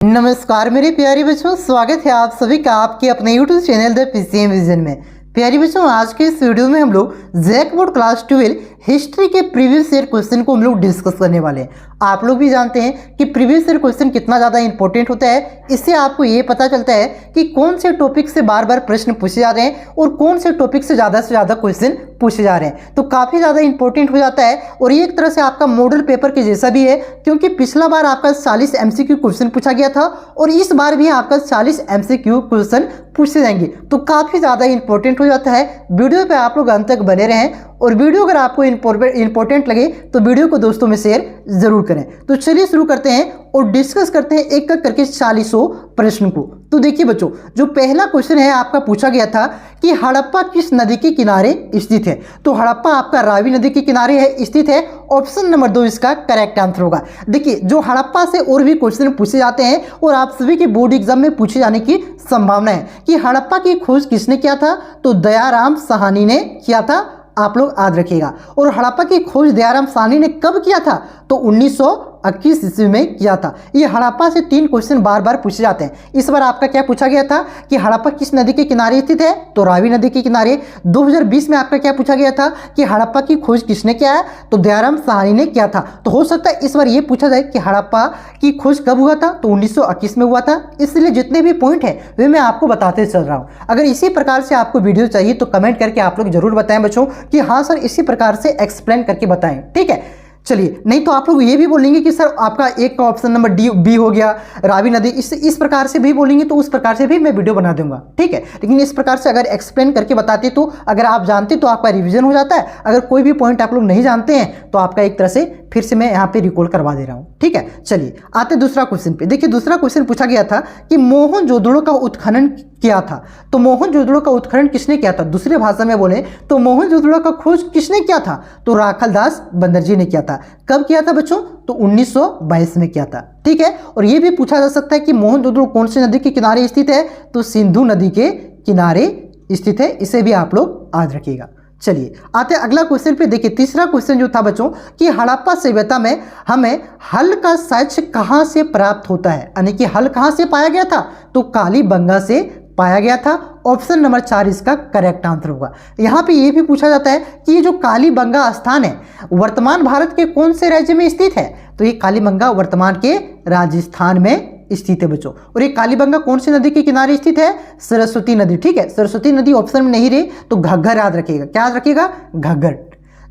नमस्कार मेरे प्यारे बच्चों, स्वागत है आप सभी का आपके अपने YouTube channel the PCM vision में। प्यारे बच्चों, आज के इस वीडियो में हम लोग जैक बोर्ड क्लास 12 हिस्ट्री के प्रीवियस ईयर क्वेश्चन को हम लोग डिस्कस करने वाले हैं। आप लोग भी जानते हैं कि प्रीवियस ईयर क्वेश्चन कितना ज़्यादा इंपॉर्टेंट होता है। इससे आपको ये पता चलता है कि कौन से टॉपिक से बार बार प्रश्न पूछे जा रहे हैं और कौन से टॉपिक से ज़्यादा क्वेश्चन पूछे जा रहे हैं। तो काफ़ी ज़्यादा इंपॉर्टेंट हो जाता है और ये एक तरह से आपका मॉडल पेपर के जैसा भी है, क्योंकि पिछला बार आपका 40 MCQ क्वेश्चन पूछा गया था और इस बार भी आपका 40 MCQ क्वेश्चन पूछे जाएंगे। तो काफ़ी ज़्यादा इंपॉर्टेंट हो जाता है। वीडियो पे आप लोग अंत तक बने रहें और वीडियो अगर आपको इंपॉर्टेंट लगे तो वीडियो को दोस्तों में शेयर जरूर करें। तो चलिए शुरू करते हैं और डिस्कस करते हैं एक एक करके 40 प्रश्न को। तो देखिए बच्चों, जो पहला क्वेश्चन है आपका पूछा गया था कि हड़प्पा किस नदी के किनारे स्थित है। तो हड़प्पा आपका रावी नदी के किनारे है स्थित है। ऑप्शन नंबर 2 इसका करेक्ट आंसर होगा। देखिए, जो हड़प्पा से और भी क्वेश्चन पूछे जाते हैं और आप सभी के बोर्ड एग्जाम में पूछे जाने की संभावना है कि हड़प्पा की खोज किसने किया था। तो दयाराम साहनी ने किया था, आप लोग याद रखिएगा। और हड़प्पा की खोज दयाराम साहनी ने कब किया था। तो 1921 ईस्वी में किया था। ये हड़प्पा से 3 क्वेश्चन बार बार पूछे जाते हैं। इस बार आपका क्या पूछा गया था कि हड़प्पा किस नदी के किनारे स्थित है। तो रावी नदी के किनारे। 2020 में आपका क्या पूछा गया था कि हड़प्पा की खोज किसने किया है। तो दयाराम साहनी ने किया था। तो हो सकता है इस बार ये पूछा जाए कि हड़प्पा की खोज कब हुआ था। तो 1921 में हुआ था। इसलिए जितने भी पॉइंट है वे मैं आपको बताते चल रहा हूँ। अगर इसी प्रकार से आपको वीडियो चाहिए तो कमेंट करके आप लोग जरूर बताएं बच्चों कि हाँ सर इसी प्रकार से एक्सप्लेन करके बताएं, ठीक है। चलिए, नहीं तो आप लोग ये भी बोलेंगे कि सर आपका एक का ऑप्शन नंबर बी हो गया रावी नदी, इस प्रकार से भी बोलेंगे तो उस प्रकार से भी मैं वीडियो बना दूंगा, ठीक है। लेकिन इस प्रकार से अगर एक्सप्लेन करके बताते तो अगर आप जानते तो आपका रिवीजन हो जाता है। अगर कोई भी पॉइंट आप लोग नहीं जानते हैं तो आपका एक तरह से फिर से मैं यहाँ पे रिकॉल करवा दे रहा हूँ, ठीक है। चलिए आते दूसरा क्वेश्चन पे। देखिए, दूसरा क्वेश्चन पूछा गया था कि मोहनजोदड़ो का उत्खनन किया था। तो मोहनजोदड़ो का उत्खनन किसने किया था। दूसरे भाषा में बोले तो मोहनजोदड़ो का खोज किसने किया था। तो राखलदास बंदरजी ने किया था। कब किया था बच्चों। तो 1922 में किया था, ठीक है। और यह भी पूछा जा सकता है कि मोहनजोदड़ो कौन सी नदी के किनारे स्थित है। तो सिंधु नदी के किनारे स्थित है। इसे भी आप लोग याद रखिएगा। चलिए आते अगला क्वेश्चन पे। देखिए, तीसरा क्वेश्चन जो था बच्चों कि हड़प्पा सभ्यता में हमें हल का साक्ष्य कहां से प्राप्त होता है, यानी कि हल कहां से पाया गया था। तो कालीबंगा से पाया गया था। ऑप्शन नंबर 4 इसका करेक्ट आंसर होगा। यहाँ पे ये भी पूछा जाता है कि ये जो कालीबंगा स्थान है वर्तमान भारत के कौन से राज्य में स्थित है। तो ये कालीबंगा वर्तमान के राजस्थान में स्थित है बच्चों। और ये कालीबंगा कौन सी नदी के किनारे स्थित है। सरस्वती नदी, ठीक है। सरस्वती नदी ऑप्शन में नहीं रही तो घग्गर याद रखिएगा। क्या याद रखिएगा, घग्गर।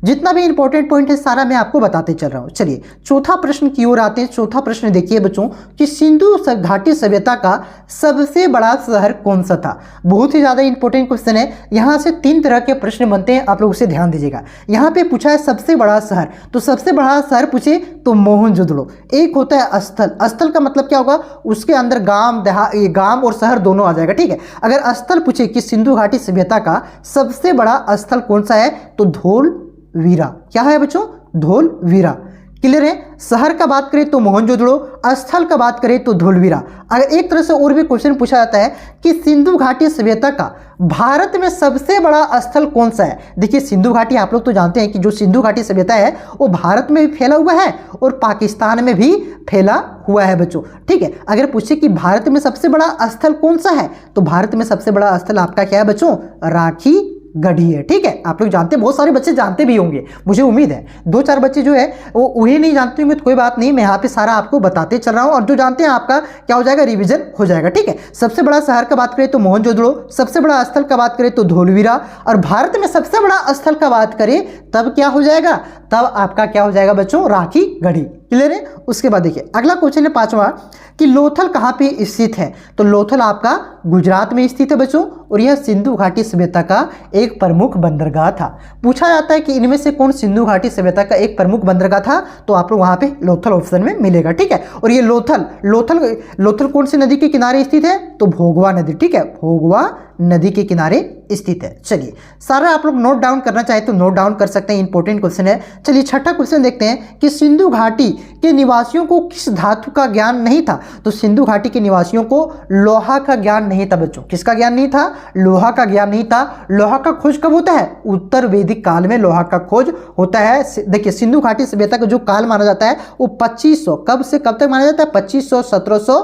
जितना भी इंपॉर्टेंट पॉइंट है सारा मैं आपको बताते चल रहा हूँ। चलिए चौथा प्रश्न की ओर आते हैं। चौथा प्रश्न देखिए बच्चों कि सिंधु घाटी सभ्यता का सबसे बड़ा शहर कौन सा था। बहुत ही ज्यादा इंपॉर्टेंट क्वेश्चन है। यहाँ से 3 तरह के प्रश्न बनते हैं, आप लोग उसे ध्यान दीजिएगा। यहाँ पे पूछा है सबसे बड़ा शहर। तो सबसे बड़ा शहर पूछे तो मोहनजोदड़ो। एक होता है स्थल। स्थल का मतलब क्या होगा, उसके अंदर गांव और शहर दोनों आ जाएगा, ठीक है। अगर स्थल पूछे कि सिंधु घाटी सभ्यता का सबसे बड़ा स्थल कौन सा है तो धोलवीरा। क्या है बच्चों, धोलवीरा। क्लियर है। शहर का बात करें तो मोहनजोदड़ो, स्थल का बात करें तो धोलवीरा। अगर एक तरह से और भी क्वेश्चन पूछा जाता है कि सिंधु घाटी सभ्यता का भारत में सबसे बड़ा स्थल कौन सा है। देखिए, सिंधु घाटी आप लोग तो जानते हैं कि जो सिंधु घाटी सभ्यता है वो भारत में भी फैला हुआ है और पाकिस्तान में भी फैला हुआ है बच्चों, ठीक है। अगर पूछे कि भारत में सबसे बड़ा स्थल कौन सा है तो भारत में सबसे बड़ा स्थल आपका क्या है बच्चों, राखी गढ़ी है, ठीक है। आप लोग जानते हैं, बहुत सारे बच्चे जानते भी होंगे, मुझे उम्मीद है 2-4 बच्चे जो है वो उन्हें नहीं जानते होंगे तो कोई बात नहीं, मैं यहाँ पे सारा आपको बताते चल रहा हूँ और जो जानते हैं आपका क्या हो जाएगा, रिवीजन हो जाएगा, ठीक है। सबसे बड़ा शहर का बात करें तो मोहनजोदड़ो, सबसे बड़ा स्थल का बात करें तो धोलवीरा और भारत में सबसे बड़ा स्थल का बात करें तब क्या हो जाएगा, तब आपका क्या हो जाएगा बच्चों, राखी गढ़ी। क्लियर है। उसके बाद देखिए अगला क्वेश्चन है 5वां कि लोथल कहाँ पे स्थित है। तो लोथल आपका गुजरात में स्थित है बच्चों और यह सिंधु घाटी सभ्यता का एक प्रमुख बंदरगाह था। पूछा जाता है कि इनमें से कौन सिंधु घाटी सभ्यता का एक प्रमुख बंदरगाह था। तो आप लोग वहां पे लोथल ऑप्शन में मिलेगा, ठीक है। और ये लोथल कौन सी नदी के किनारे स्थित है तो भोगवा नदी, ठीक है। भोगवा नदी के किनारे स्थित है। चलिए सारा आप लोग नोट डाउन करना चाहे तो नोट डाउन कर सकते हैं, इंपॉर्टेंट क्वेश्चन है। चलिए छठा क्वेश्चन देखते हैं कि सिंधु घाटी के निवासियों को किस धातु का ज्ञान नहीं था। तो सिंधु घाटी के निवासियों को लोहा का ज्ञान नहीं था बच्चों। किसका ज्ञान नहीं था, लोहा का ज्ञान नहीं था। लोहा का खोज कब होता है, उत्तर वैदिक काल में लोहा का खोज होता है। देखिए सिंधु घाटी सभ्यता का जो काल माना जाता है वो 2500 कब से कब तक माना जाता है, 2500, 1700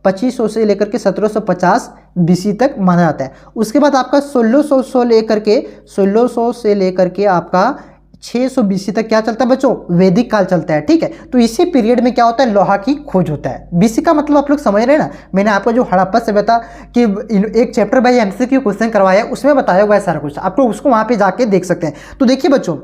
2500 से लेकर के 1750 BC तक माना जाता है। उसके बाद आपका 1600 से लेकर के आपका 600 BC तक क्या चलता है बच्चों, वैदिक काल चलता है। ठीक है, तो इसी पीरियड में क्या होता है, लोहा की खोज होता है। BC का मतलब आप लोग समझ रहे हैं ना, मैंने आपको जो हड़प्पा सभ्यता कि एक चैप्टर बाय MCQ क्वेश्चन करवाया उसमें बताया हुआ है सारा कुछ, आप लोग उसको वहां पे जाके देख सकते हैं। तो देखिए बच्चों,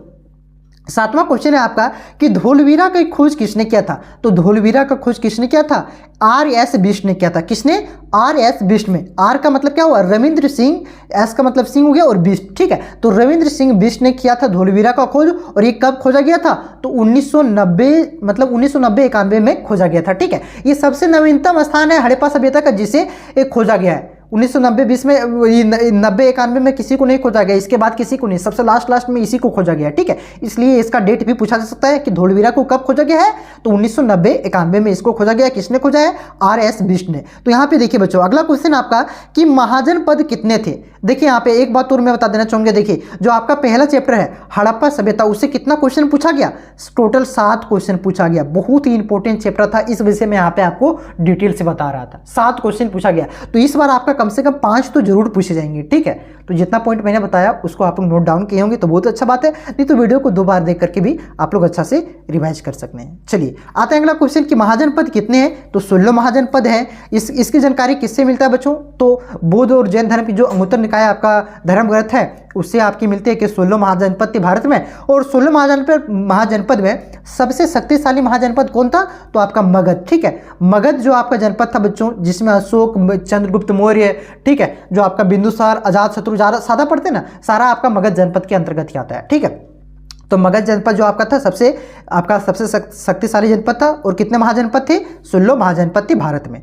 7वां क्वेश्चन है आपका कि धोलवीरा की खोज किसने किया था। तो धोलवीरा का खोज किसने किया था, R.S. बिष्ट ने किया था। किसने, R.S. बिष्ट में, R का मतलब क्या हुआ, रविंद्र सिंह, S का मतलब सिंह हो गया और बिष्ट। ठीक है, तो रविंद्र सिंह बिष्ट ने किया था धोलवीरा का खोज। और ये कब खोजा गया था, तो 1990 मतलब 1990-91 में खोजा गया था। ठीक है, ये सबसे नवीनतम स्थान है हड़प्पा सभ्यता का जिसे एक खोजा गया है। 1990-20 में, 90-91 में किसी को नहीं खोजा गया, इसके बाद किसी को नहीं, सबसे लास्ट में इसी को खोजा गया है। ठीक है, इसलिए इसका डेट भी पूछा जा सकता है कि धोलवीरा को कब खोजा गया है, तो 1990-91 में इसको खोजा गया। किसने खोजा है, R.S. बिष्ट ने। तो यहाँ पे देखिए बच्चों, अगला क्वेश्चन आपका कि महाजनपद कितने थे। देखिए यहाँ पे एक बात और मैं बता देना चाहूंगा, देखिए जो आपका पहला चैप्टर है हड़प्पा सभ्यता, उससे कितना क्वेश्चन पूछा गया, टोटल 7 क्वेश्चन पूछा गया। बहुत ही इंपॉर्टेंट चैप्टर था, इस वजह से मैं यहाँ पे आपको डिटेल से बता रहा था। 7 क्वेश्चन पूछा गया, तो इस बार आपका कम से कम 5 तो जरूर पूछे जाएंगे। ठीक है, तो जितना पॉइंट मैंने बताया उसको आप लोग नोट डाउन किए होंगे तो बहुत अच्छा बात है, नहीं तो वीडियो को 2 बार देख करके भी आप लोग अच्छा से रिवाइज कर सकते हैं। चलिए आते हैं अगला क्वेश्चन कि महाजनपद कितने हैं। तो 16 महाजनपद है। इसकी जानकारी किससे मिलता है बच्चों, तो बौद्ध और जैन धर्म की जो अंगुत्तर निकाय आपका धर्म ग्रंथ है उससे आपकी मिलती है कि 16 महाजनपद थे भारत में। और 16 महाजनपद में सबसे शक्तिशाली महाजनपद कौन था, तो आपका मगध। ठीक है, मगध जो आपका जनपद था बच्चों, जिसमें अशोक, चंद्रगुप्त मौर्य, ठीक है, जो आपका बिंदुसार, अजातशत्रु, सादा पढ़ते ना, सारा आपका मगध जनपद के अंतर्गत ही आता है। ठीक है, तो मगध जनपद जो आपका था सबसे शक्तिशाली जनपद था। और कितने महाजनपद थे, 16 महाजनपद थे भारत में।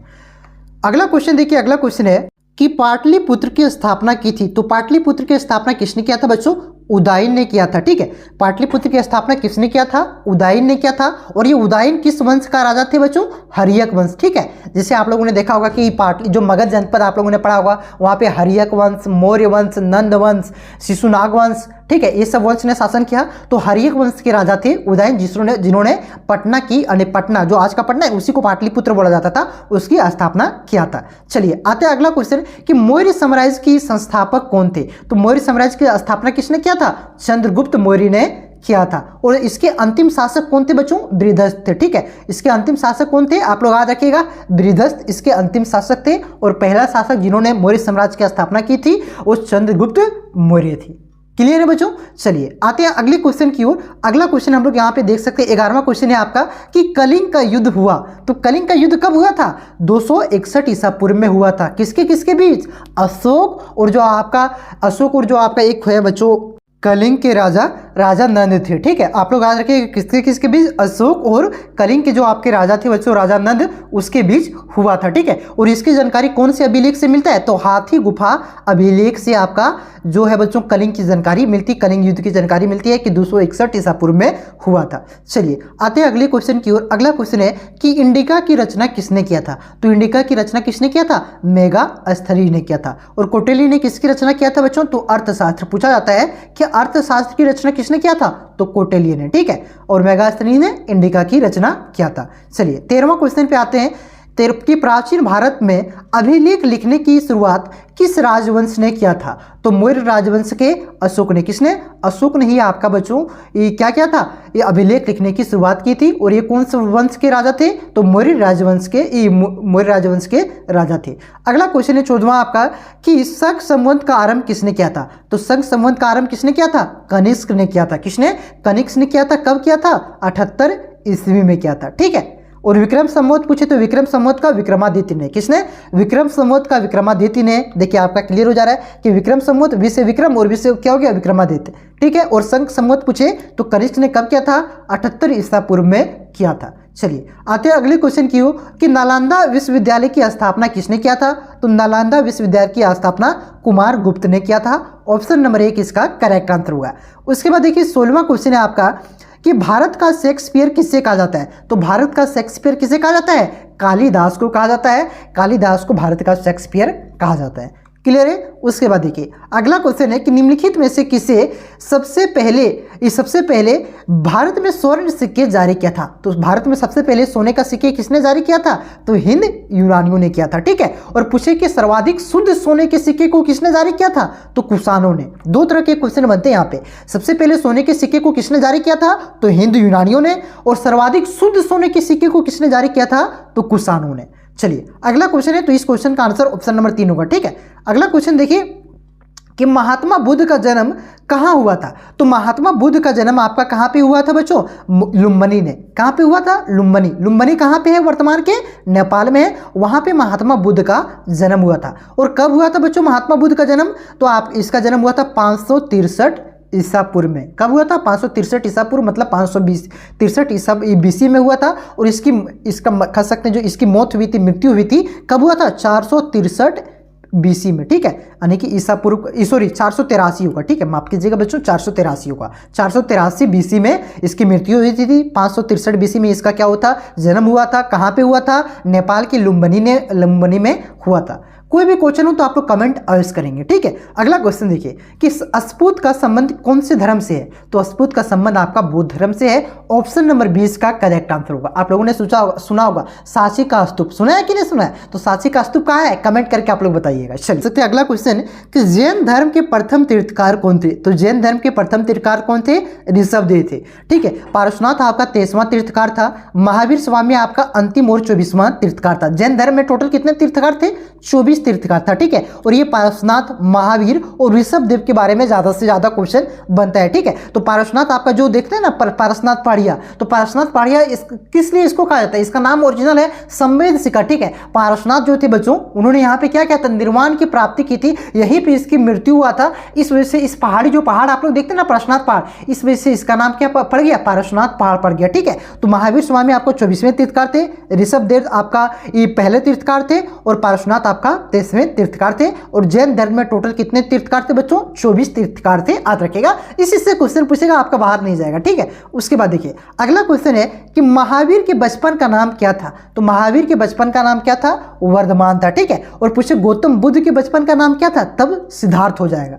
अगला क्वेश्चन देखिए, अगला क्वेश्चन है कि पाटलिपुत्र की स्थापना की थी। तो पाटलिपुत्र की स्थापना किसने किया था बच्चों, उदयन ने किया था। ठीक है, पाटलिपुत्र की स्थापना किसने किया था, उदयन ने किया था। और ये उदयन किस वंश का राजा थे बच्चों, हर्यक वंश। ठीक है, जैसे आप लोगों ने देखा होगा कि जो मगध जनपद आप लोगों ने पढ़ा होगा, वहाँ पे हर्यक वंश, मौर्य वंश, नंद वंश, शिशुनाग वंश, ठीक है, ये सब वंश ने शासन किया। तो हर्यक वंश के राजा थे उदयन, जिन्होंने पटना की, पटना जो आज का पटना है उसी को पाटलिपुत्र बोला जाता था, उसकी स्थापना किया था। चलिए आते हैं अगला क्वेश्चन कि मौर्य साम्राज्य की संस्थापक कौन थे। तो मौर्य साम्राज्य की स्थापना किसने किया था, चंद्रगुप्त मौर्य ने किया था। और इसके अंतिम शासक कौन थे बच्चों, बृहदस्थ थे। ठीक है, इसके अंतिम शासक कौन थे, आप लोग याद रखिएगा, बृहदस्थ इसके अंतिम शासक थे। और पहला शासक जिन्होंने मौर्य साम्राज्य की स्थापना की थी वो चंद्रगुप्त मौर्य थी। क्लियर है बच्चों। चलिए आते हैं अगले क्वेश्चन की ओर। अगला क्वेश्चन हम लोग यहाँ पे देख सकते हैं, 11वां क्वेश्चन है आपका कि कलिंग का युद्ध हुआ। तो कलिंग का युद्ध कब हुआ था, 261 ईसा पूर्व में हुआ था। किसके किसके बीच, अशोक और जो आपका एक है बच्चों कलिंग के राजा नंद थे। ठीक है, आप लोग याद रखिए किसके किसके बीच, अशोक और कलिंग के जो आपके राजा थे बच्चों राजा नंद, उसके बीच हुआ था। ठीक है, और इसकी जानकारी कौन से अभिलेख से मिलता है, तो हाथी गुफा अभिलेख से आपका जो है बच्चों कलिंग की जानकारी मिलती, कलिंग युद्ध की जानकारी मिलती है कि 261 ईसा पूर्व में हुआ था। चलिए आते हैं अगले क्वेश्चन की ओर। अगला क्वेश्चन है कि इंडिका की रचना किसने किया था। तो इंडिका की रचना किसने किया था, मेगास्थनी ने किया था। और कौटिल्य ने किसकी रचना किया था बच्चों, तो अर्थशास्त्र। पूछा जाता है कि अर्थशास्त्र की रचना किसने किया था, तो कौटिल्य ने। ठीक है, और मेगास्थनी ने इंडिका की रचना किया था। चलिए 13वां क्वेश्चन पे आते हैं कि प्राचीन भारत में अभिलेख लिखने की शुरुआत किस राजवंश ने किया था। तो मौर्य राजवंश के अशोक ने। किसने, अशोक ने ही आपका बच्चों ये क्या किया था, ये अभिलेख लिखने की शुरुआत की थी। और ये कौन से वंश के राजा थे, तो मौर्य राजवंश के राजा थे। अगला क्वेश्चन है 14वां आपका कि शक संवत का आरंभ किसने किया था। तो शक संवत का आरंभ किसने किया था, कनिष्क ने किया था। किसने, कनिष्क ने किया था। कब किया था, 78 ईस्वी में किया था। ठीक है, और विक्रम संवत पूछे तो विक्रम संवत का विक्रमादित्य ने। किसने, विक्रम संवत का विक्रमादित्य ने। देखिए आपका क्लियर हो जा रहा है कि विक्रम संवत विषय विक्रम और विषय क्या हो गया, विक्रमादित्य। ठीक है, और शक संवत पूछे तो कनिष्क ने कब किया था, 78 ईसा पूर्व में किया था। चलिए आते हैं अगले क्वेश्चन की ओर कि नालंदा विश्वविद्यालय की स्थापना किसने किया था। तो नालंदा विश्वविद्यालय की स्थापना कुमार गुप्त ने किया था। ऑप्शन नंबर 1 इसका करेक्ट आंसर होगा। उसके बाद देखिए 16वां क्वेश्चन है आपका कि भारत का शेक्सपियर किससे कहा जाता है। तो भारत का शेक्सपियर किसे कहा जाता है, कालिदास को कहा जाता है। कालिदास को भारत का शेक्सपियर कहा जाता है। क्लियर है। उसके बाद देखिए अगला क्वेश्चन है कि निम्नलिखित में से किसे सबसे पहले भारत में स्वर्ण सिक्के जारी किया था। तो भारत में सबसे पहले सोने का सिक्के किसने जारी किया था, तो हिंद यूनानियों ने किया था, ठीक है। और पूछे कि सर्वाधिक शुद्ध सोने के सिक्के को किसने जारी किया था, तो कुषाणों ने। दो तरह के क्वेश्चन बनते हैं यहाँ पे, सबसे पहले सोने के सिक्के को किसने जारी किया था, तो हिंद यूनानियों ने, और सर्वाधिक शुद्ध सोने के सिक्के को किसने जारी किया था, तो कुषाणों ने। चलिए अगला क्वेश्चन है, तो इस क्वेश्चन का आंसर ऑप्शन नंबर 3 होगा, ठीक है। अगला क्वेश्चन देखिए कि महात्मा बुद्ध का जन्म कहाँ हुआ था। तो महात्मा बुद्ध का जन्म आपका कहाँ पे हुआ था बच्चों, लुम्बिनी ने। कहाँ पे हुआ था, लुम्बिनी। लुम्बिनी कहाँ पे है, वर्तमान के नेपाल में है। वहाँ पे महात्मा बुद्ध का जन्म हुआ था। और कब हुआ था बच्चों महात्मा बुद्ध का जन्म, तो आप इसका जन्म हुआ था 563 ईसा पूर्व में। कब हुआ था, 563 ईसा पूर्व, मतलब 563 ईसा BC में हुआ था। और इसका कह सकते हैं जो इसकी मौत हुई थी, मृत्यु हुई थी, कब हुआ था, 463 BC में, ठीक है। यानी कि ईसा पूर्व 483 होगा, ठीक है, माफ कीजिएगा बच्चों, 483 होगा। 483 BC में इसकी मृत्यु हुई थी। 563 BC में इसका क्या हुआ था, जन्म हुआ था। कहाँ पे हुआ था, नेपाल की लुम्बिनी में हुआ था। कोई भी क्वेश्चन हो तो आप लोग कमेंट अवश्य करेंगे, ठीक है। अगला क्वेश्चन देखिए कि अस्पुत का संबंध कौन से धर्म से है। तो अस्पुत का संबंध आपका बौद्ध धर्म से है। ऑप्शन नंबर 20 का करेक्ट आंसर होगा। आप लोगों ने सुना होगा सांची का स्तूप, सुना है कि नहीं सुना है, तो सांची का स्तूप कहाँ है, कमेंट करके आप लोग बताइएगा। चल सकते अगला क्वेश्चन कि जैन धर्म के प्रथम तीर्थकार कौन थे। तो जैन धर्म के प्रथम तीर्थकार कौन थे, ऋषभदेव थे, ठीक है। पारसनाथ आपका 23वां तीर्थकार था। महावीर स्वामी आपका अंतिम और 24वां तीर्थकार था। जैन धर्म में टोटल कितने तीर्थकार थे, 24 तीर्थकार था, ठीक है। और ये पारसनाथ, महावीर और ऋषभदेव के बारे में ज्यादा से ज्यादा क्वेश्चन बनता है, ठीक है। तो पारसनाथ आपका जो देखते हैं ना, पारसनाथ पहाड़िया, तो पारसनाथ पहाड़िया किस लिए इसको कहा जाता है, इसका नाम ओरिजिनल है संवेद शिखर, ठीक है। पारसनाथ जो थे बच्चों, उन्होंने यहाँ पे क्या किया था, निर्वाण की प्राप्ति की थी, यहीं पे इसकी मृत्यु हुआ था। इस वजह से इस पहाड़ी, जो पहाड़ आप लोग देखते हैं ना पारसनाथ पहाड़, इस वजह से इसका नाम क्या पड़ गया, पारसनाथ पहाड़ पड़ गया, ठीक है। तो महावीर स्वामी आपको 24वें तीर्थकार थे, ऋषभदेव आपका ये पहले तीर्थकार थे, और पारसनाथ आपका 23वें तीर्थकार थे। और जैन धर्म में टोटल कितने तीर्थकार थे बच्चों, 24 तीर्थकार थे, याद रखिएगा। इसी से क्वेश्चन पूछेगा, आपका बाहर नहीं जाएगा, ठीक है। उसके बाद देखिए अगला क्वेश्चन है कि महावीर के बचपन का नाम क्या था। तो महावीर के बचपन का नाम क्या था, वर्धमान था, ठीक है। और पूछे गौतम बुद्ध के बचपन का नाम क्या था, तब सिद्धार्थ हो जाएगा,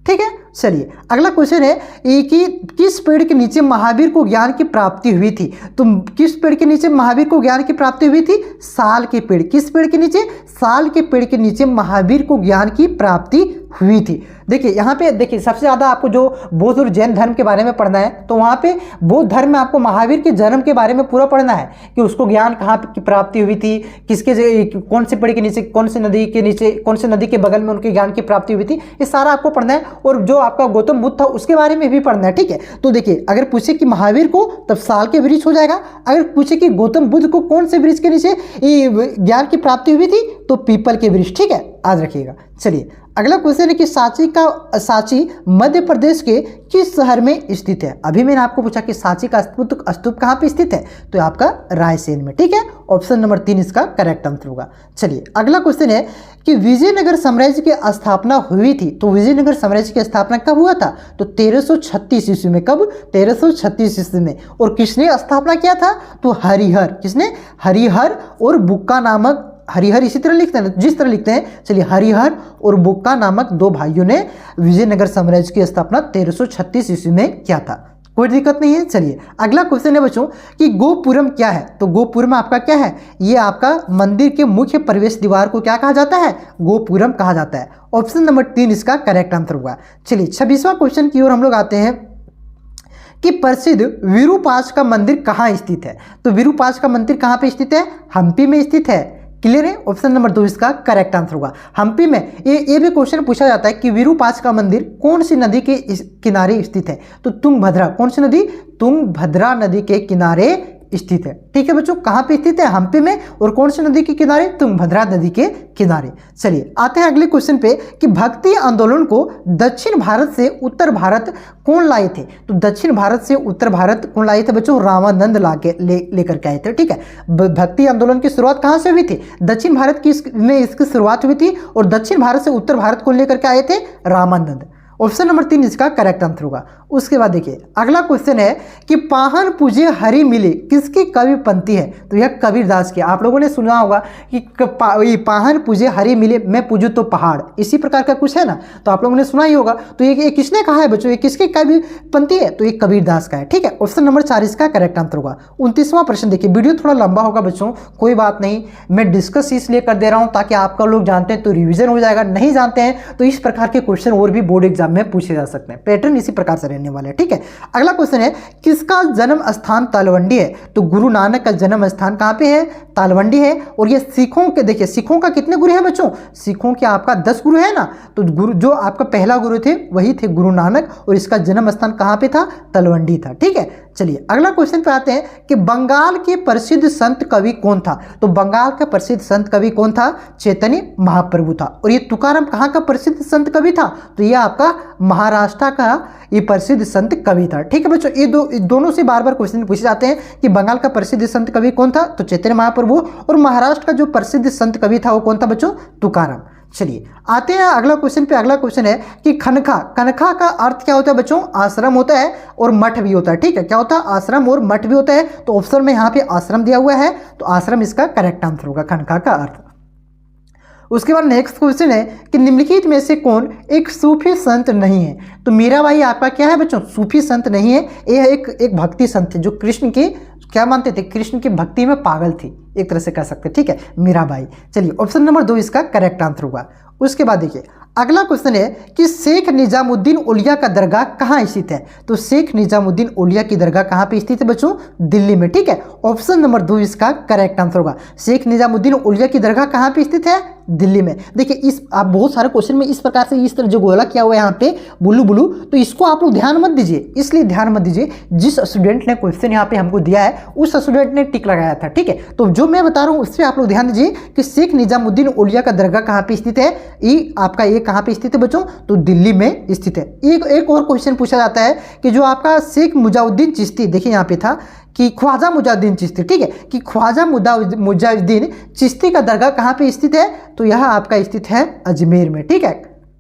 ठीक है। चलिए अगला क्वेश्चन है कि किस पेड़ के नीचे महावीर को ज्ञान की प्राप्ति हुई थी। तो किस पेड़ के नीचे महावीर को ज्ञान की प्राप्ति हुई थी, साल के पेड़। किस पेड़ के नीचे, साल के पेड़ के नीचे महावीर को ज्ञान की प्राप्ति हुई थी। देखिए यहाँ पे देखिए सबसे ज़्यादा आपको जो बौद्ध और जैन धर्म के बारे में पढ़ना है, तो वहाँ पे बौद्ध धर्म में आपको महावीर के जन्म के बारे में पूरा पढ़ना है कि उसको ज्ञान कहाँ की प्राप्ति हुई थी, कौन से पेड़ के नीचे, कौन से नदी के नीचे, कौन से नदी के बगल में उनके ज्ञान की प्राप्ति हुई थी, ये सारा आपको पढ़ना है। और जो आपका गौतम बुद्ध था उसके बारे में भी पढ़ना है, ठीक है। तो देखिए अगर पूछे कि महावीर को, तब साल के वृक्ष हो जाएगा। अगर पूछे कि गौतम बुद्ध को कौन से वृक्ष के नीचे ज्ञान की प्राप्ति हुई थी, तो पीपल के वृक्ष, ठीक है, याद रखिएगा। चलिए अगला क्वेश्चन है कि सांची मध्य प्रदेश के किस शहर में स्थित है। अभी मैंने आपको पूछा कि सांची का स्तूप कहाँ पे स्थित है, तो आपका रायसेन में, ठीक है। ऑप्शन नंबर 3 इसका करेक्ट आंसर होगा। चलिए अगला क्वेश्चन है कि विजयनगर साम्राज्य की स्थापना हुई थी। तो विजयनगर साम्राज्य की स्थापना कब हुआ था, तो 1336 ईस्वी में। कब, 1336 ईस्वी में। और किसने स्थापना किया था, तो हरिहर। किसने, हरिहर और बुक्का नामक, हरिहर इसी तरह लिखते हैं, जिस तरह लिखते हैं, चलिए हरिहर और बुक्का नामक दो भाइयों ने विजयनगर साम्राज्य की स्थापना 1336 ईस्वी में किया था। कोई दिक्कत नहीं है। चलिए अगला क्वेश्चन है बच्चों कि गोपुरम क्या है। तो गोपुरम आपका क्या है, ये आपका मंदिर के मुख्य प्रवेश द्वार को क्या कहा जाता है, गोपुरम कहा जाता है। ऑप्शन नंबर 3 इसका करेक्ट आंसर होगा। चलिए 26वां क्वेश्चन की ओर हम लोग आते हैं कि प्रसिद्ध विरूपाक्ष का मंदिर कहाँ स्थित है। तो विरूपाक्ष का मंदिर कहाँ पे स्थित है, हम्पी में स्थित है। क्लियर है, ऑप्शन नंबर 2 इसका करेक्ट आंसर होगा। हम्पी में ये भी क्वेश्चन पूछा जाता है कि विरूपाक्ष का मंदिर कौन सी नदी के किनारे स्थित है। तो तुंगभद्रा, कौन सी नदी, तुंगभद्रा नदी के किनारे स्थित है, ठीक है बच्चों। कहाँ पे स्थित है, हम्पी में। और कौन सी नदी के किनारे, तुंगभद्रा नदी के किनारे। चलिए आते हैं अगले क्वेश्चन पे कि भक्ति आंदोलन को दक्षिण भारत से उत्तर भारत कौन लाए थे। तो दक्षिण भारत से उत्तर भारत कौन लाए थे बच्चों, रामानंद लेकर के आए थे, ठीक है। भक्ति आंदोलन की शुरुआत कहाँ से हुई थी, दक्षिण भारत में इसकी शुरुआत हुई थी। और दक्षिण भारत से उत्तर भारत को लेकर के आए थे रामानंद। ऑप्शन नंबर 3 इसका करेक्ट आंसर होगा। उसके बाद देखिए अगला क्वेश्चन है कि पाहन पूजे हरि मिले किसकी कवि पंक्ति है? तो यह कबीरदास की। आप लोगों ने सुना होगा कि पाहन पूजे हरि मिले मैं पूजू तो पहाड़, इसी प्रकार का कुछ है ना, तो आप लोगों ने सुना ही होगा। तो ये किसने कहा है बच्चों, ये किसकी कवि पंक्ति है? तो ये कबीरदास का है। ठीक है, ऑप्शन नंबर 4 इसका करेक्ट आंसर होगा। 29वां प्रश्न देखिए, वीडियो थोड़ा लंबा होगा बच्चों, कोई बात नहीं, मैं डिस्कस इसलिए कर दे रहा हूं ताकि आपका लोग जानते हैं तो रिवीजन हो जाएगा, नहीं जानते हैं तो इस प्रकार के क्वेश्चन और भी बोर्ड एग्जाम में पूछे जा सकते हैं। पैटर्न इसी प्रकार से रहने वाला है। ठीक है, अगला क्वेश्चन है किसका जन्म स्थान तालवंडी है? तो गुरु नानक का जन्म स्थान कहां पे है? तालवंडी है। और ये सिखों के, देखिए सिखों का कितने गुरु है बच्चों? सिखों के आपका 10 गुरु है ना, तो गुरु जो आपका पहला गुरु थे वही थे गुरु नानक, और इसका जन्म स्थान कहां पे था? तलवंडी था। ठीक है, चलिए अगला क्वेश्चन पे आते हैं कि बंगाल के प्रसिद्ध संत कवि कौन था? तो बंगाल का प्रसिद्ध संत कवि कौन था? चैतन्य महाप्रभु था। और ये तुकाराम कहाँ का प्रसिद्ध संत कवि था? तो ये आपका महाराष्ट्र का ये प्रसिद्ध संत कवि था। ठीक है बच्चों, ये दोनों से बार बार क्वेश्चन पूछे जाते हैं कि बंगाल का प्रसिद्ध संत कवि कौन था? तो चैतन्य महाप्रभु। और महाराष्ट्र का जो प्रसिद्ध संत कवि था वो कौन था बच्चों? तुकाराम। चलिए आते हैं अगला क्वेश्चन पे। अगला क्वेश्चन है कि खनखा, खनखा का अर्थ क्या होता है बच्चों? आश्रम होता है और मठ भी होता है। ठीक है, क्या होता है? आश्रम और मठ भी होता है। तो ऑप्शन में यहाँ पे आश्रम दिया हुआ है, तो आश्रम इसका करेक्ट आंसर होगा, खनखा का अर्थ। उसके बाद नेक्स्ट क्वेश्चन है कि निम्नलिखित में से कौन एक सूफी संत नहीं है? तो मीराबाई आपका क्या है बच्चों? सूफी संत नहीं है, यह एक भक्ति संत है जो कृष्ण की क्या मानते थे? कृष्ण की भक्ति में पागल थी, एक तरह से कह सकते हैं। ठीक है, मीराबाई। चलिए ऑप्शन नंबर 2 इसका करेक्ट आंसर होगा। उसके बाद देखिए अगला क्वेश्चन है कि शेख निजामुद्दीन औलिया का दरगाह कहाँ स्थित है? तो शेख निजामुद्दीन औलिया की दरगाह कहाँ पे स्थित है बच्चों? दिल्ली में। ठीक है, ऑप्शन नंबर 2 इसका करेक्ट आंसर होगा। शेख निजामुद्दीन औलिया की दरगाह कहाँ पे स्थित है? दिल्ली में। देखिए इस आप बहुत सारे क्वेश्चन में इस प्रकार से इस तरह जो गोला किया हुआ है यहाँ पे ब्लू ब्लू, तो इसको आप लोग ध्यान मत दीजिए, इसलिए ध्यान मत दीजिए। जिस स्टूडेंट ने क्वेश्चन यहाँ पे हमको दिया है उस स्टूडेंट ने टिक लगाया था। ठीक है, तो जो मैं बता रहा हूँ उस पर आप लोग ध्यान दीजिए कि शेख निजामुद्दीन औलिया का दरगाह कहाँ पे स्थित है? ये आपका ये कहाँ पे स्थित है बच्चों? तो दिल्ली में स्थित है। एक और क्वेश्चन पूछा जाता है कि जो आपका शेख मुजाउद्दीन चिश्ती, देखिए यहाँ पे था कि ख्वाजा मुजाउद्दीन चिश्ती, ठीक है, कि ख्वाजा मुजाउद्दीन चिश्ती का दरगाह कहाँ पे स्थित है? तो यह आपका स्थित है अजमेर में। ठीक है,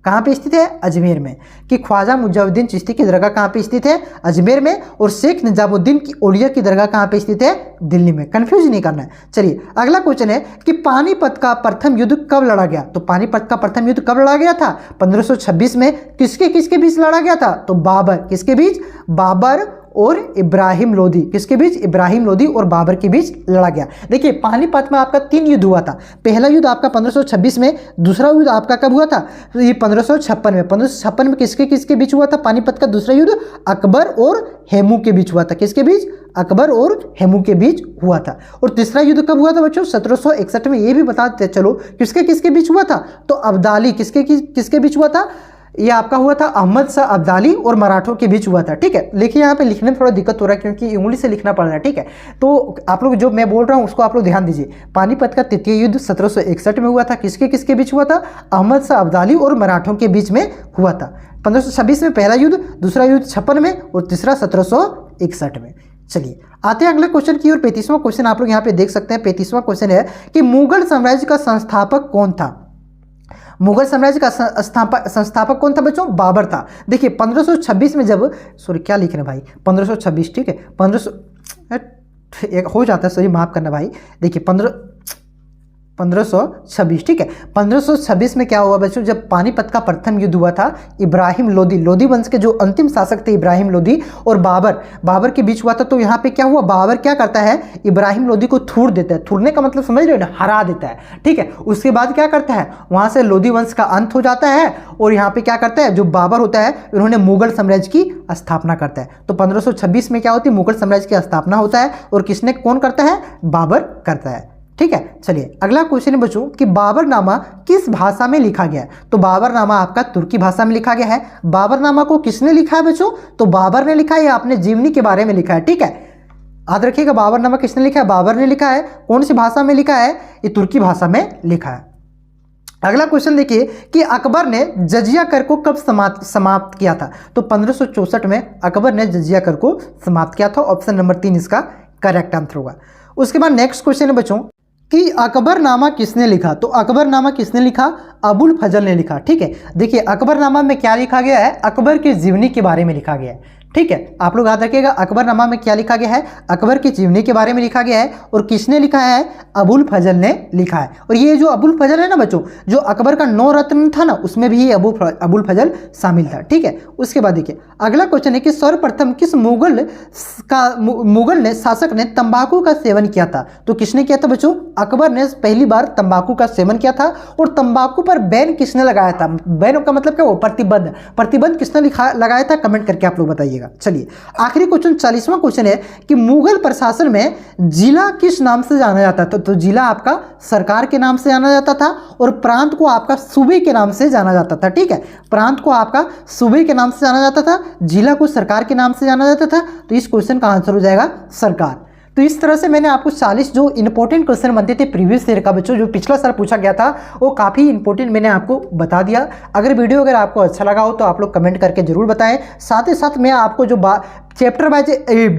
कहाँ पे स्थित है? अजमेर में। कि ख्वाजा मुजाउद्दीन चिश्ती की दरगाह कहाँ पे स्थित है? अजमेर में। और शेख निजामुद्दीन की औलिया की दरगाह कहाँ पे स्थित है? दिल्ली में। कंफ्यूज नहीं करना है। चलिए अगला क्वेश्चन है कि पानीपत का प्रथम युद्ध कब लड़ा गया? तो पानीपत का प्रथम युद्ध कब लड़ा गया था? 1526 में। किसके किसके बीच लड़ा गया था? तो बाबर, किसके बीच? बाबर और इब्राहिम लोदी, किसके बीच? इब्राहिम लोदी और बाबर के बीच लड़ा गया। देखिए पानीपत में आपका 3 युद्ध हुआ था। पहला युद्ध आपका 1526 में, दूसरा युद्ध आपका कब हुआ था? तो ये 1556 में। 1556 में किसके किसके बीच हुआ था पानीपत का दूसरा युद्ध? अकबर और हेमू के बीच हुआ था। किसके बीच? अकबर और हेमू के बीच हुआ था। और तीसरा युद्ध कब हुआ था बच्चों? 1761 में। ये भी बता देते चलो किसके किसके बीच हुआ था? तो अब्दाली किसके किसके बीच हुआ था? ये आपका हुआ था अहमद शाह अब्दाली और मराठों के बीच हुआ था। ठीक है, लेकिन यहाँ पे लिखने में थोड़ा दिक्कत हो रहा है क्योंकि उंगली से लिखना पड़ रहा है। ठीक है, तो आप लोग जो मैं बोल रहा हूँ उसको आप लोग ध्यान दीजिए। पानीपत का तृतीय युद्ध 1761 में हुआ था। किसके किसके बीच हुआ था? अहमद शाह अब्दाली और मराठों के बीच में हुआ था। 1526 में पहला युद्ध, दूसरा युद्ध 56 में और तीसरा 1761 में। चलिए आते हैं अगले क्वेश्चन की ओर। 35वां क्वेश्चन आप लोग यहाँ पे देख सकते हैं। 35वां क्वेश्चन है कि मुगल साम्राज्य का संस्थापक कौन था? मुगल साम्राज्य का संस्थापक कौन था बच्चों? बाबर था। देखिए 1526 में जब, सॉरी क्या लिख रहे हैं भाई, 1526, ठीक है, 1500 हो जाता है, सॉरी माफ करना भाई। देखिए 1526, ठीक है, 1526 में क्या हुआ बच्चों? जब पानीपत का प्रथम युद्ध हुआ था, इब्राहिम लोदी वंश के जो अंतिम शासक थे इब्राहिम लोदी और बाबर के बीच हुआ था। तो यहाँ पे क्या हुआ? बाबर क्या करता है? इब्राहिम लोदी को थूर देता है। थूरने का मतलब समझ रहे हो ना, हरा देता है। ठीक है, उसके बाद क्या करता है? वहां से लोदी वंश का अंत हो जाता है और यहाँ पे क्या करता है? जो बाबर होता है उन्होंने मुगल साम्राज्य की स्थापना करता है। तो 1526 में क्या होती है? मुगल साम्राज्य की स्थापना होता है। और किसने कौन करता है? बाबर करता है। ठीक है, चलिए अगला क्वेश्चन है बच्चों कि बाबरनामा किस भाषा में लिखा गया है? तो बाबरनामा आपका तुर्की भाषा में लिखा गया है। बाबरनामा को किसने लिखा है बच्चों? तो बाबर ने लिखा है या अपने जीवनी के बारे में लिखा है। ठीक है, याद रखिएगा बाबरनामा किसने लिखा है? बाबर ने लिखा है। कौन सी भाषा में लिखा है? ये तुर्की भाषा में लिखा है। अगला क्वेश्चन देखिए कि अकबर ने जजिया कर को कब समाप्त किया था? तो 1564 में अकबर ने जजिया कर को समाप्त किया था। ऑप्शन नंबर 3 इसका करेक्ट आंसर होगा। उसके बाद नेक्स्ट क्वेश्चन है बच्चों कि अकबरनामा किसने लिखा। तो अकबरनामा किसने लिखा, अबुल फजल ने लिखा। ठीक है, देखिए अकबरनामा में क्या लिखा गया है, अकबर की जीवनी के बारे में लिखा गया है। ठीक है, आप लोग याद रखिएगा अकबरनामा में क्या लिखा गया है, अकबर की जीवनी के बारे में लिखा गया है। और किसने लिखा है, अबुल फजल ने लिखा है। और ये जो अबुल फजल है ना बच्चों, जो अकबर का 9 रत्न था ना, उसमें भी ये अबुल फजल शामिल था। ठीक है, उसके बाद देखिए अगला क्वेश्चन है कि सर्वप्रथम किस मुगल ने शासक ने तंबाकू का सेवन किया था। तो किसने किया था बच्चों, अकबर ने पहली बार तंबाकू का सेवन किया था। और तंबाकू पर बैन किसने लगाया था, बैन का मतलब क्या, वो प्रतिबंध किसने लगाया था, कमेंट करके आप लोग बताइएगा। चलिए आखिरी क्वेश्चन 40वां क्वेश्चन है कि मुगल प्रशासन में जिला किस नाम से जाना जाता था। तो जिला आपका सरकार के नाम से जाना जाता था और प्रांत को आपका सूबे के नाम से जाना जाता था। ठीक है, प्रांत को आपका सूबे के नाम से जाना जाता था, जिला को सरकार के नाम से जाना जाता था। तो इस क्वेश्चन का आंसर हो जाएगा सरकार। तो इस तरह से मैंने आपको 40 जो इंपॉर्टेंट क्वेश्चन बनते थे प्रीवियस ईयर का बच्चों, जो पिछला साल पूछा गया था, वो काफ़ी इंपॉर्टेंट मैंने आपको बता दिया। अगर आपको अच्छा लगा हो तो आप लोग कमेंट करके जरूर बताएं। साथ ही साथ मैं आपको जो चैप्टर वाइज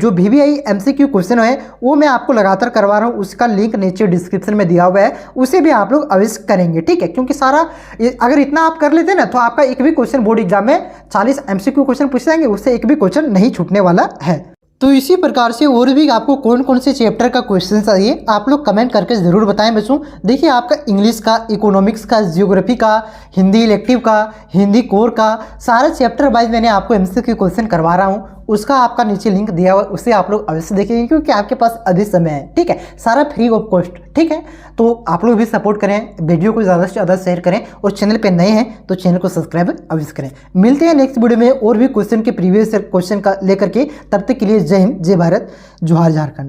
जो VVI MCQ क्वेश्चन है वो मैं आपको लगातार करवा रहा हूँ, उसका लिंक नीचे डिस्क्रिप्शन में दिया हुआ है, उसे भी आप लोग अवश्य करेंगे। ठीक है, क्योंकि सारा अगर इतना आप कर लेते हैं ना तो आपका एक भी क्वेश्चन बोर्ड एग्जाम में 40 MCQ क्वेश्चन पूछ जाएंगे, उससे एक भी क्वेश्चन नहीं छूटने वाला है। तो इसी प्रकार से और भी आपको कौन कौन से चैप्टर का क्वेश्चन चाहिए आप लोग कमेंट करके ज़रूर बताएं बच्चों। देखिए आपका इंग्लिश का, इकोनॉमिक्स का, जियोग्राफी का, हिंदी इलेक्टिव का, हिंदी कोर का, सारे चैप्टर वाइज मैंने आपको MCQ क्वेश्चन करवा रहा हूँ, उसका आपका नीचे लिंक दिया हुआ है, उसे आप लोग अवश्य देखेंगे क्योंकि आपके पास अभी समय है। ठीक है, सारा फ्री ऑफ कॉस्ट। ठीक है, तो आप लोग भी सपोर्ट करें, वीडियो को ज़्यादा से ज़्यादा शेयर करें और चैनल पे नए हैं तो चैनल को सब्सक्राइब अवश्य करें। मिलते हैं नेक्स्ट वीडियो में और भी क्वेश्चन के प्रीवियस क्वेश्चन का लेकर के, तब तक के लिए जय हिंद, जय भारत, जोहार झारखंड।